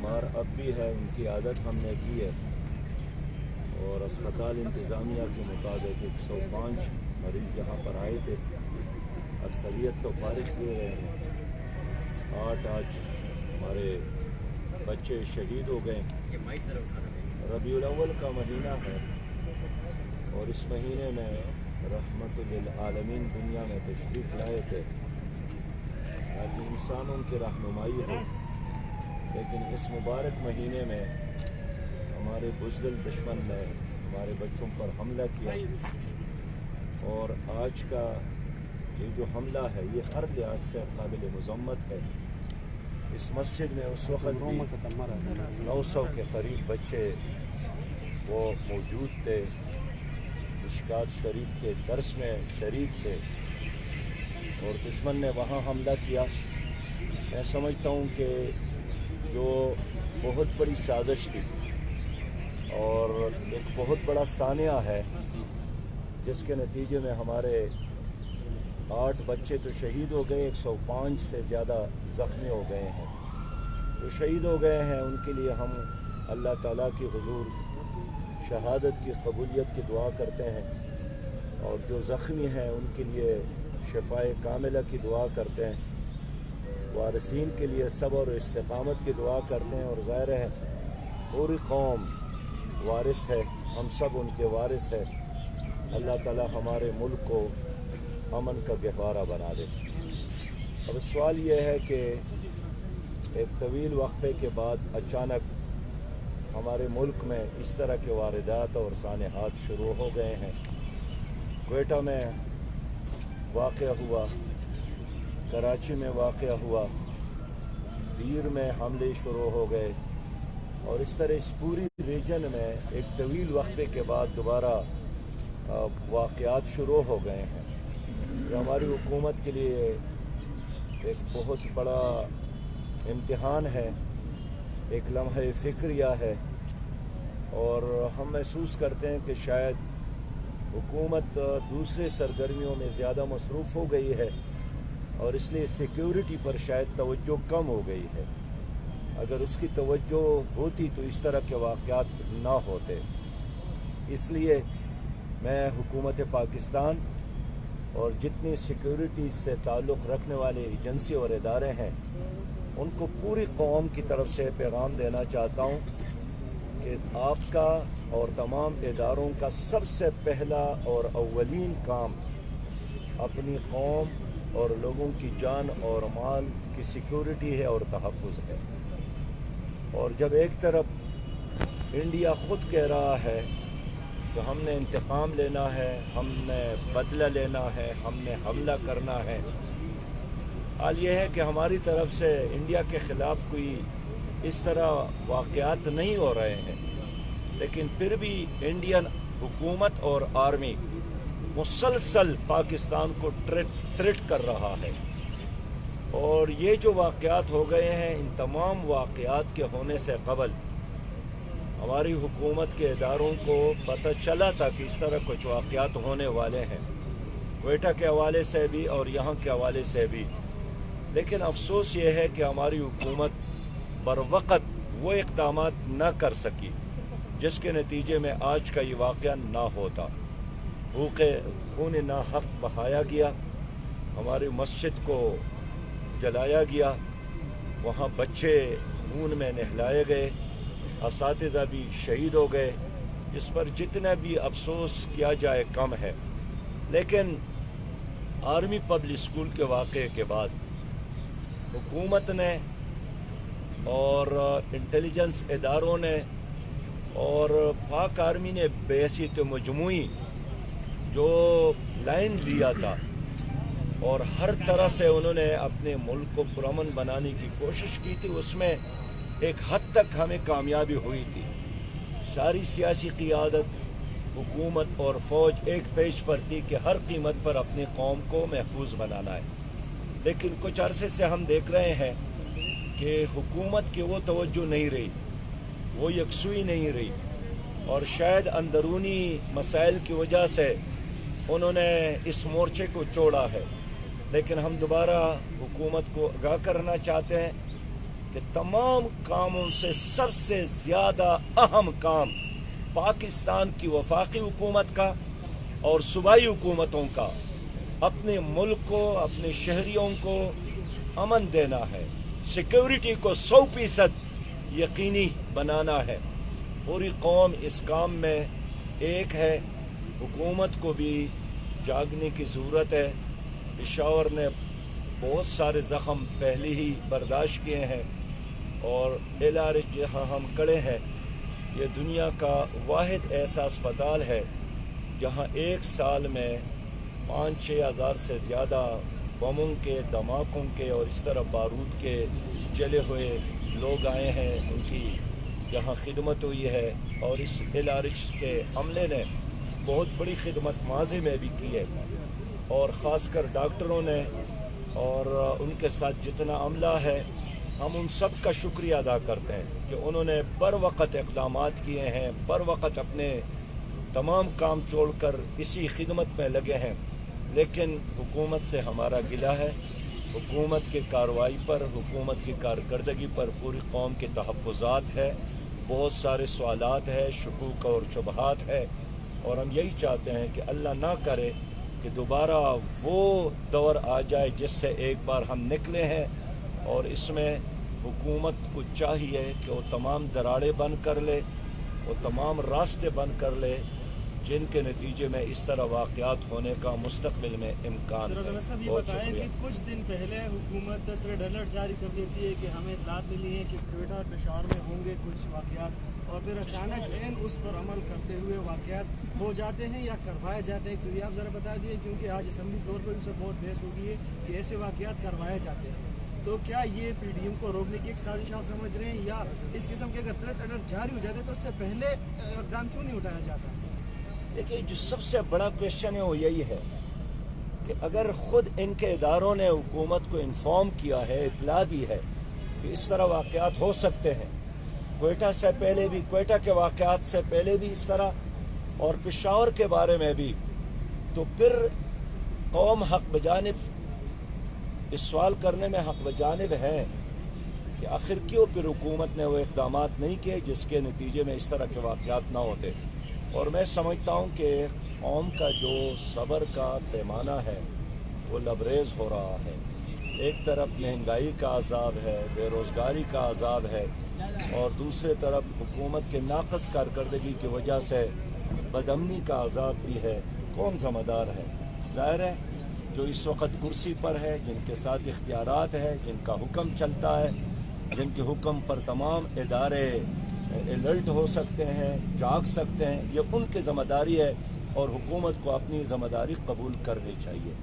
بیمار اب بھی ہے، ان کی عادت ہم نے کی ہے، اور اسپتال انتظامیہ کے مطابق 105 مریض یہاں پر آئے تھے، اکثریت تو فارغ ہوئے رہے ہیں۔ 8 آج ہمارے بچے شہید ہو گئے۔ ربیع الاول کا مہینہ ہے، اور اس مہینے میں رحمت للعالمین دنیا میں تشریف لائے تھے تاکہ انسانوں کی رہنمائی ہو، لیکن اس مبارک مہینے میں ہمارے بزدل دشمن نے ہمارے بچوں پر حملہ کیا، اور آج کا یہ جو حملہ ہے یہ ہر لحاظ سے قابل مذمت ہے۔ اس مسجد میں اس وقت بھی 900 کے قریب بچے وہ موجود تھے، مشکات شریف کے درس میں شریک تھے، اور دشمن نے وہاں حملہ کیا۔ میں سمجھتا ہوں کہ جو بہت بڑی سازش تھی اور ایک بہت بڑا سانحہ ہے، جس کے نتیجے میں ہمارے 8 بچے تو شہید ہو گئے، 105 سے زیادہ زخمی ہو گئے ہیں۔ جو شہید ہو گئے ہیں ان کے لیے ہم اللہ تعالیٰ کی حضور شہادت کی قبولیت کی دعا کرتے ہیں، اور جو زخمی ہیں ان کے لیے شفائے کاملہ کی دعا کرتے ہیں، وارثین کے لیے صبر و استقامت کی دعا کرتے ہیں، اور ظاہر ہے پوری قوم وارث ہے، ہم سب ان کے وارث ہیں۔ اللہ تعالیٰ ہمارے ملک کو امن کا گہوارہ بنا دے۔ اب سوال یہ ہے کہ ایک طویل وقفے کے بعد اچانک ہمارے ملک میں اس طرح کے واردات اور سانحات شروع ہو گئے ہیں۔ کوئٹہ میں واقعہ ہوا، کراچی میں واقعہ ہوا، دیر میں حملے شروع ہو گئے، اور اس طرح اس پوری ریجن میں ایک طویل وقفے کے بعد دوبارہ واقعات شروع ہو گئے ہیں۔ یہ ہماری حکومت کے لیے ایک بہت بڑا امتحان ہے، ایک لمحہ فکریہ ہے، اور ہم محسوس کرتے ہیں کہ شاید حکومت دوسرے سرگرمیوں میں زیادہ مصروف ہو گئی ہے، اور اس لیے سیکیورٹی پر شاید توجہ کم ہو گئی ہے۔ اگر اس کی توجہ ہوتی تو اس طرح کے واقعات نہ ہوتے۔ اس لیے میں حکومت پاکستان اور جتنی سیکیورٹی سے تعلق رکھنے والے ایجنسی اور ادارے ہیں ان کو پوری قوم کی طرف سے پیغام دینا چاہتا ہوں کہ آپ کا اور تمام اداروں کا سب سے پہلا اور اولین کام اپنی قوم اور لوگوں کی جان اور مال کی سیکیورٹی ہے اور تحفظ ہے۔ اور جب ایک طرف انڈیا خود کہہ رہا ہے کہ ہم نے انتقام لینا ہے، ہم نے بدلہ لینا ہے، ہم نے حملہ کرنا ہے، حال یہ ہے کہ ہماری طرف سے انڈیا کے خلاف کوئی اس طرح واقعات نہیں ہو رہے ہیں، لیکن پھر بھی انڈین حکومت اور آرمی مسلسل پاکستان کو تھریٹ کر رہا ہے۔ اور یہ جو واقعات ہو گئے ہیں، ان تمام واقعات کے ہونے سے قبل ہماری حکومت کے اداروں کو پتہ چلا تھا کہ اس طرح کچھ واقعات ہونے والے ہیں، کوئٹہ کے حوالے سے بھی اور یہاں کے حوالے سے بھی، لیکن افسوس یہ ہے کہ ہماری حکومت بر وقت وہ اقدامات نہ کر سکی جس کے نتیجے میں آج کا یہ واقعہ نہ ہوتا۔ خون ناحق بہایا گیا، ہماری مسجد کو جلایا گیا، وہاں بچے خون میں نہلائے گئے، اساتذہ بھی شہید ہو گئے، جس پر جتنا بھی افسوس کیا جائے کم ہے۔ لیکن آرمی پبلک اسکول کے واقعے کے بعد حکومت نے اور انٹیلیجنس اداروں نے اور پاک آرمی نے بحیثیت مجموعی جو لائن لیا تھا، اور ہر طرح سے انہوں نے اپنے ملک کو پرامن بنانے کی کوشش کی تھی، اس میں ایک حد تک ہمیں کامیابی ہوئی تھی۔ ساری سیاسی قیادت، حکومت اور فوج ایک پیج پر تھی کہ ہر قیمت پر اپنی قوم کو محفوظ بنانا ہے، لیکن کچھ عرصے سے ہم دیکھ رہے ہیں کہ حکومت کی وہ توجہ نہیں رہی، وہ یکسوئی نہیں رہی، اور شاید اندرونی مسائل کی وجہ سے انہوں نے اس مورچے کو چھوڑا ہے۔ لیکن ہم دوبارہ حکومت کو آگاہ کرنا چاہتے ہیں کہ تمام کاموں سے سب سے زیادہ اہم کام پاکستان کی وفاقی حکومت کا اور صوبائی حکومتوں کا اپنے ملک کو، اپنے شہریوں کو امن دینا ہے، سیکیورٹی کو 100% یقینی بنانا ہے۔ پوری قوم اس کام میں ایک ہے، حکومت کو بھی جاگنے کی ضرورت ہے۔ پشاور نے بہت سارے زخم پہلے ہی برداشت کیے ہیں، اور LRH جہاں ہم کھڑے ہیں یہ دنیا کا واحد ایسا اسپتال ہے جہاں ایک سال میں 5-6 ہزار سے زیادہ بموں کے، دھماکوں کے اور اس طرح بارود کے جلے ہوئے لوگ آئے ہیں، ان کی یہاں خدمت ہوئی ہے۔ اور اس LRH کے عملے نے بہت بڑی خدمت ماضی میں بھی کی ہے، اور خاص کر ڈاکٹروں نے اور ان کے ساتھ جتنا عملہ ہے، ہم ان سب کا شکریہ ادا کرتے ہیں کہ انہوں نے بر وقت اقدامات کیے ہیں، بر وقت اپنے تمام کام چھوڑ کر اسی خدمت میں لگے ہیں۔ لیکن حکومت سے ہمارا گلہ ہے، حکومت کی کارروائی پر، حکومت کی کارکردگی پر پوری قوم کے تحفظات ہے، بہت سارے سوالات ہیں، شکوک اور شبہات ہے، اور ہم یہی چاہتے ہیں کہ اللہ نہ کرے کہ دوبارہ وہ دور آ جائے جس سے ایک بار ہم نکلے ہیں، اور اس میں حکومت کو چاہیے کہ وہ تمام دراڑیں بند کر لے، وہ تمام راستے بند کر لے جن کے نتیجے میں اس طرح واقعات ہونے کا مستقبل میں امکان ہے۔ صاحب یہ بہت بتائیں شکریہ۔ کہ کچھ دن پہلے حکومت ریڈ الرٹ جاری کر دیتی ہے کہ ہمیں اطلاعات ملی ہے کہ کوئٹہ اور پشاور میں ہوں گے کچھ واقعات، اور پھر اچانک اس پر عمل کرتے ہوئے واقعات ہو جاتے ہیں یا کروائے جاتے ہیں، کیونکہ آپ ذرا بتا دیے، کیونکہ آج اسمبلی فلور پر بھی بہت بحث ہو گئی ہے کہ ایسے واقعات کروائے جاتے ہیں، تو کیا یہ PDM کو روکنے کی ایک سازش آپ سمجھ رہے ہیں، یا اس قسم کے اگر ریڈ الرٹ جاری ہو جاتے تو اس سے پہلے اقدام کیوں نہیں اٹھایا جاتا؟ دیکھیے، جو سب سے بڑا کویشچن ہے وہ یہی ہے کہ اگر خود ان کے اداروں نے حکومت کو انفارم کیا ہے، اطلاع دی ہے کہ اس طرح واقعات ہو سکتے ہیں، کوئٹہ سے پہلے بھی، کوئٹہ کے واقعات سے پہلے بھی اس طرح، اور پشاور کے بارے میں بھی، تو پھر قوم حق بجانب اس سوال کرنے میں حق بجانب ہے کہ آخر کیوں پھر حکومت نے وہ اقدامات نہیں کیے جس کے نتیجے میں اس طرح کے واقعات نہ ہوتے۔ اور میں سمجھتا ہوں کہ قوم کا جو صبر کا پیمانہ ہے وہ لبریز ہو رہا ہے۔ ایک طرف مہنگائی کا عذاب ہے، بے روزگاری کا عذاب ہے، اور دوسرے طرف حکومت کے ناقص کارکردگی کی وجہ سے بدامنی کا عذاب بھی ہے۔ کون ذمہ دار ہے؟ ظاہر ہے جو اس وقت کرسی پر ہے، جن کے ساتھ اختیارات ہے، جن کا حکم چلتا ہے، جن کے حکم پر تمام ادارے الرٹ ہو سکتے ہیں، جاگ سکتے ہیں، یہ ان کی ذمہ داری ہے، اور حکومت کو اپنی ذمہ داری قبول کرنی چاہیے۔